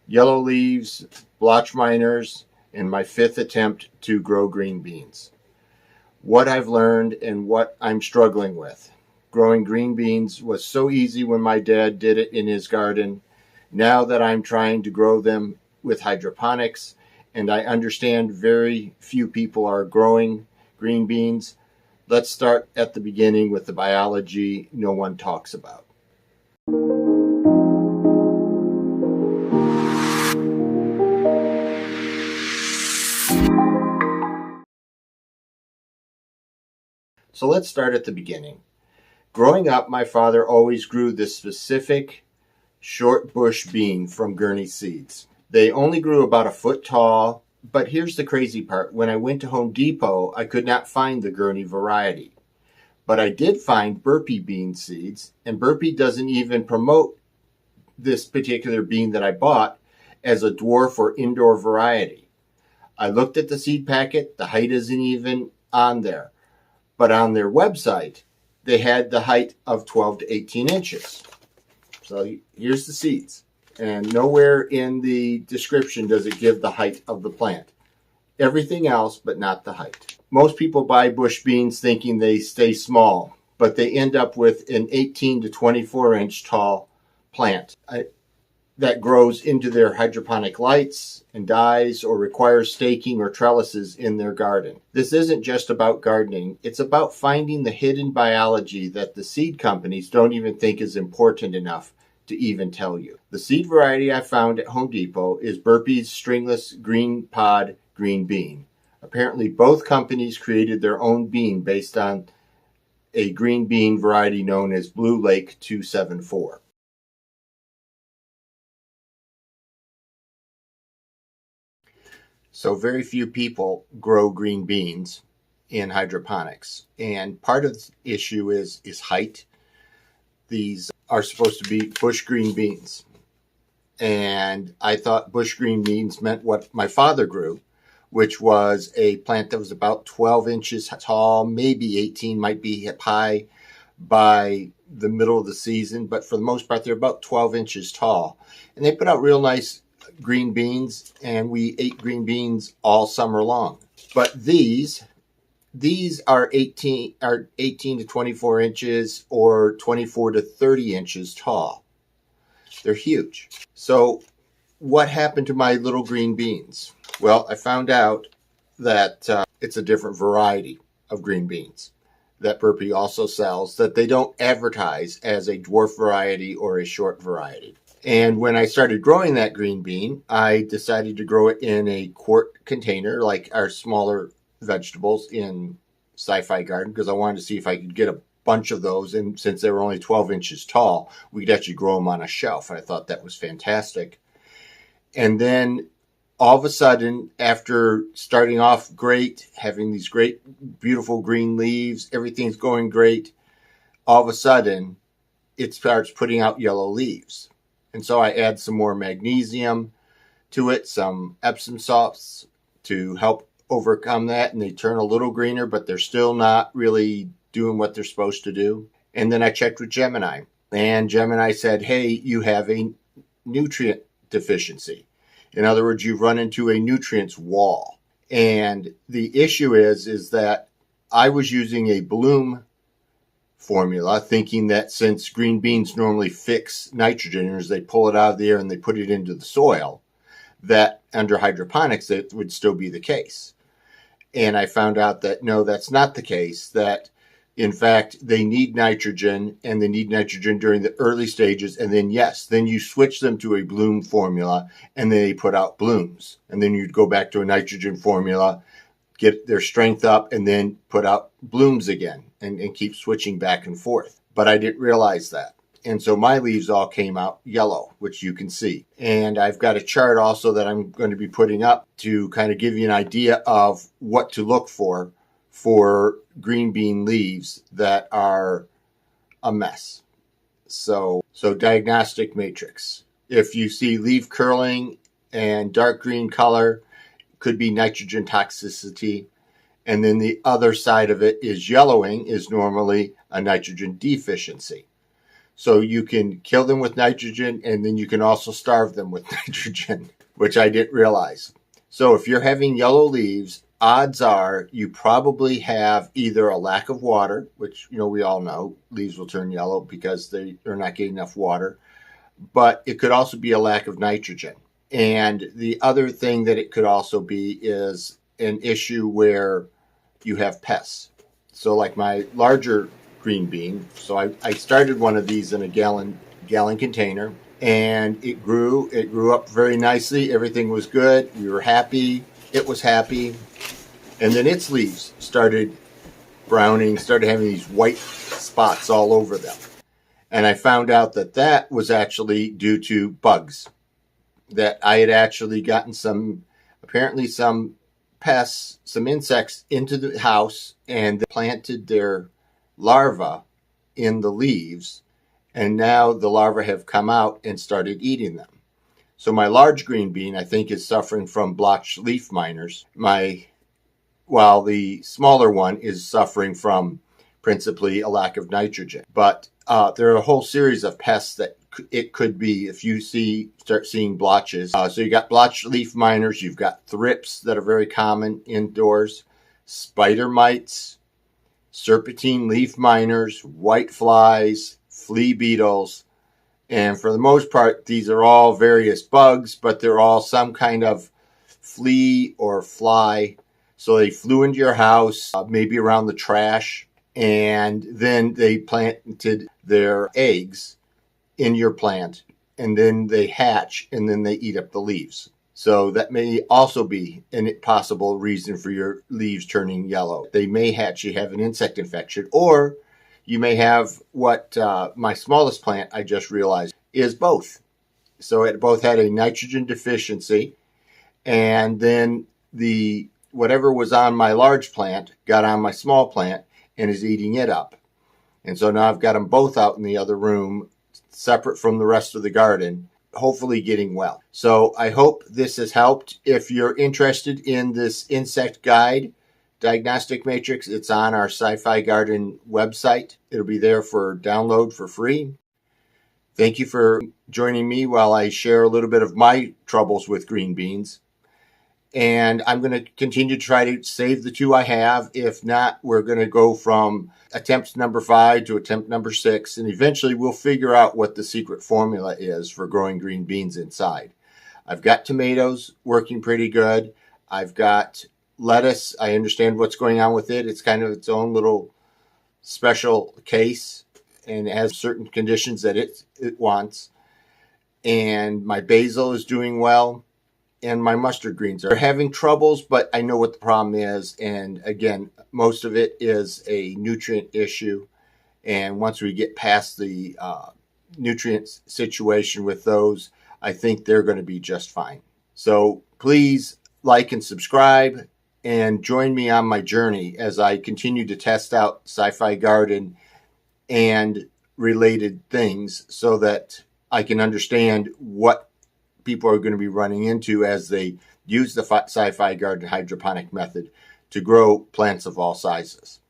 yellow leaves, blotch miners, and my 5th attempt to grow green beans. What I've learned and what I'm struggling with. Growing green beans was so easy when my dad did it in his garden. Now that I'm trying to grow them with hydroponics, and I understand very few people are growing green beans, let's start at the beginning with the biology no one talks about. So let's start at the beginning. Growing up, my father always grew this specific short bush bean from Gurney seeds. They only grew about a foot tall, but here's the crazy part. When I went to Home Depot, I could not find the Gurney variety. But I did find Burpee bean seeds, and Burpee doesn't even promote this particular bean that I bought as a dwarf or indoor variety. I looked at the seed packet, the height isn't even on there. But on their website, they had the height of 12 to 18 inches. So here's the seeds. And nowhere in the description does it give the height of the plant. Everything else, but not the height. Most people buy bush beans thinking they stay small, but they end up with an 18 to 24 inch tall plant that grows into their hydroponic lights and dies or requires staking or trellises in their garden. This isn't just about gardening, it's about finding the hidden biology that the seed companies don't even think is important enough to even tell you. The seed variety I found at Home Depot is Burpee's stringless green pod green bean. Apparently both companies created their own bean based on a green bean variety known as Blue Lake 274. So very few people grow green beans in hydroponics. And part of the issue is height. These are supposed to be bush green beans. And I thought bush green beans meant what my father grew, which was a plant that was about 12 inches tall, maybe 18, might be high by the middle of the season. But for the most part, they're about 12 inches tall. And they put out real nice green beans, and we ate green beans all summer long. But these are 18 to 24 inches or 24 to 30 inches tall. They're huge. So what happened to my little green beans? Well, I found out that it's a different variety of green beans that Burpee also sells that they don't advertise as a dwarf variety or a short variety. And when I started growing that green bean, I decided to grow it in a quart container like our smaller vegetables in SiFi Garden because I wanted to see if I could get a bunch of those. And since they were only 12 inches tall, we could actually grow them on a shelf. And I thought that was fantastic. And then all of a sudden, after starting off great, having these great, beautiful green leaves, everything's going great, all of a sudden, it starts putting out yellow leaves. And so I add some more magnesium to it, some Epsom salts to help overcome that. And they turn a little greener, but they're still not really doing what they're supposed to do. And then I checked with Gemini. And Gemini said, hey, you have a nutrient deficiency. In other words, you've run into a nutrients wall. And the issue is that I was using a bloom formula, thinking that since green beans normally fix nitrogen as they pull it out of the air and they put it into the soil, that under hydroponics it would still be the case. And I found out that no, that's not the case, that in fact they need nitrogen, and they need nitrogen during the early stages, and then then you switch them to a bloom formula and they put out blooms, and then you'd go back to a nitrogen formula, get their strength up, and then put out blooms again and keep switching back and forth. But I didn't realize that. And so my leaves all came out yellow, which you can see. And I've got a chart also that I'm going to be putting up to kind of give you an idea of what to look for green bean leaves that are a mess. So diagnostic matrix. If you see leaf curling and dark green color, could be nitrogen toxicity. And then the other side of it is yellowing is normally a nitrogen deficiency. So you can kill them with nitrogen, and then you can also starve them with nitrogen, which I didn't realize. So if you're having yellow leaves, odds are you probably have either a lack of water, which we all know leaves will turn yellow because they're not getting enough water, but it could also be a lack of nitrogen. And the other thing that it could also be is an issue where you have pests. So like my larger green bean, so I started one of these in a gallon container, and it grew up very nicely. Everything was good. We were happy. It was happy. And then its leaves started browning, started having these white spots all over them. And I found out that that was actually due to bugs. That I had actually gotten apparently some pests, some insects into the house, and they planted their larvae in the leaves, and now the larvae have come out and started eating them. So my large green bean, I think, is suffering from blotch leaf miners. While the smaller one is suffering from principally a lack of nitrogen. But there are a whole series of pests that it could be if you start seeing blotches. So you got blotch leaf miners, you've got thrips that are very common indoors, spider mites, serpentine leaf miners, whiteflies, flea beetles. And for the most part, these are all various bugs, but they're all some kind of flea or fly. So they flew into your house, maybe around the trash, and then they planted their eggs in your plant, and then they hatch, and then they eat up the leaves. So that may also be a possible reason for your leaves turning yellow. They may hatch, you have an insect infection, or you may have what my smallest plant, I just realized, is both. So it both had a nitrogen deficiency, and then whatever was on my large plant got on my small plant and is eating it up. And so now I've got them both out in the other room, separate from the rest of the garden, hopefully getting well. So I hope this has helped. If you're interested in this insect guide, diagnostic matrix, it's on our SiFi Garden website. It'll be there for download for free. Thank you for joining me while I share a little bit of my troubles with green beans. And I'm going to continue to try to save the two I have. If not, we're going to go from attempt number 5 to attempt number 6. And eventually we'll figure out what the secret formula is for growing green beans inside. I've got tomatoes working pretty good. I've got lettuce. I understand what's going on with it. It's kind of its own little special case, and it has certain conditions that it wants. And my basil is doing well. And my mustard greens are having troubles, but I know what the problem is. And again, most of it is a nutrient issue. And once we get past the nutrient situation with those, I think they're going to be just fine. So please like and subscribe and join me on my journey as I continue to test out SiFi Garden and related things so that I can understand what people are going to be running into as they use the SiFi Garden hydroponic method to grow plants of all sizes.